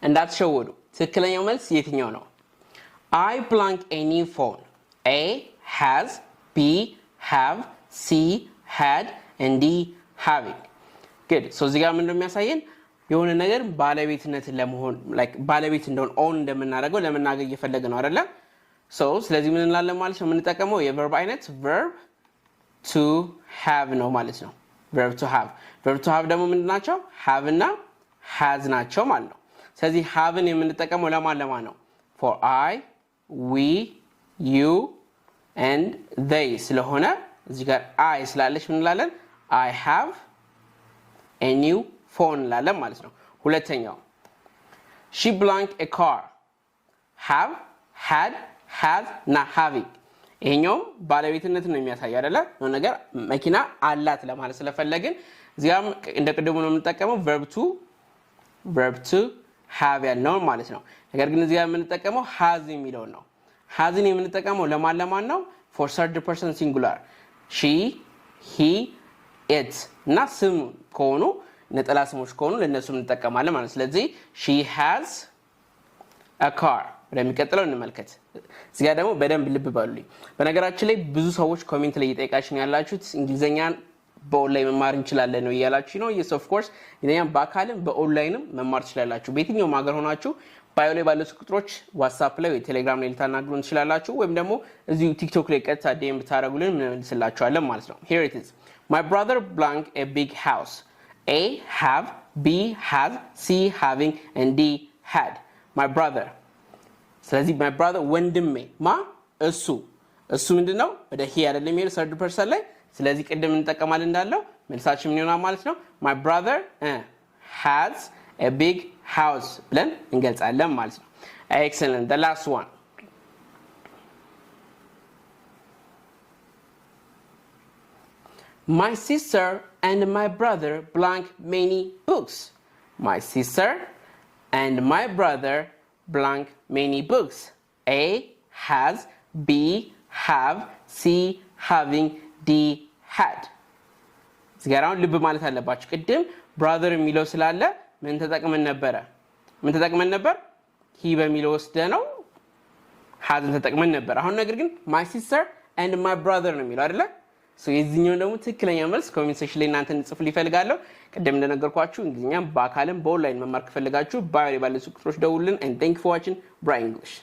እንዳትሸወዱ ትክክለኛው መልስ የትኛው ነው I blank a new phone A has B have C had and D having good so እዚህ ጋር ምን እንደሚያሳየን የሆነ ነገር ባለቤትነትን ለመሆን like ባለቤት እንደሆነ own እንደምናደርገው ለመናገር እየፈለገ ነው አይደለ so ስለዚህ ምን እንላለን ማለት ነው የምንጠቀመው የverb አይነት verb to have ነው ማለት ነው verb to have ደግሞ ምንድናቸው have እና has ናቸው ማለት ነው ስለዚህ haveን የምንጠቀመው ለማን ነው for I we you and they ስለሆነ እዚህ ጋር I ስላለች ምን እንላለን I have a new phone ላለም ማለት ነው ሁለተኛው she blank a car have had has not having ይሄኛው ባለቤትነት ነው የሚያሳይ አይደለ ነው ነገር መኪና አላት ለማለት ስለፈለግን እዚያም እንደቀደሙ ነው የምንጠቀመው verb to have ያለው ማለት ነው ነገር ግን እዚያ የምንጠቀመው has የሚለው ነው hasን የምንጠቀመው ለማን ነው for third person singular she he it እና ስም ከሆኑ ነጠላ ስሞች ከሆኑ ለነሱ እንጠቀማለን ማለት ስለዚህ she has a car ወደሚቀጥለው እንመልከት እዚህ ጋር ደግሞ በደንብ ልብ በሉልኝ በነገራችን ላይ ብዙ ሰዎች ኮሜንት ላይ እየጠየቃችሁኝ ያላችሁት እንግሊዘኛን በኦንላይን መማር እንችላለን ነው እያላችሁ ነው yes of course እንግሊዘኛን በአካልም በኦንላይንም መማር ትችላላችሁ በየትኛው ሀገር ሆናችሁ ባዮ ላይ ባሉት ቁጥሮች ዋትስአፕ ላይ ወይ ቴሌግራም ላይ ልታናግሩን ትችላላችሁ ወይም ደግሞ እዚሁ ቲክቶክ ላይ ቀጥታ ዲኤም ብታረጉልን ምን እንስላችኋለን ማለት ነው here it is my brother blank a big house A have B has C having and D had my brother ስለዚህ my brother ወንድሜ ማ እሱ ምንድነው ወደ he አይደለም የሚለው third person ላይ ስለዚህ ቀደም እንጠቀማለን እንዳለው መልሳችን ምን ይሆናል ማለት ነው my brother has a big house ብለን እንገልጻለን ማለት ነው excellent the last one my sister and my brother blank many books my sister and my brother blank many books A has B have C having D had ዝጋራውን ልብ ማለት አለባችሁ ቅድም brother የሚለው ስላለ ምን ተጠቅመን ነበር he በሚለው ወስደ ነው hasን ተጠቅመን ነበር አሁን ነገር ግን my sister and my brother ነው የሚለው አይደለ so የዚህኛው ደግሞ ትክክለኛ መልስ ኮሜንት ሴክሽን ላይ እናንተ እንጽፉ ሊፈልጋለሁ ቀደም እንደነገርኳችሁ እንግሊዝኛ በአካልም በኦንላይን መማር ከፈለጋችሁ ባዮ ላይ ባሉ ቁጥሮች ደውሉልን and thank you for watching Bright English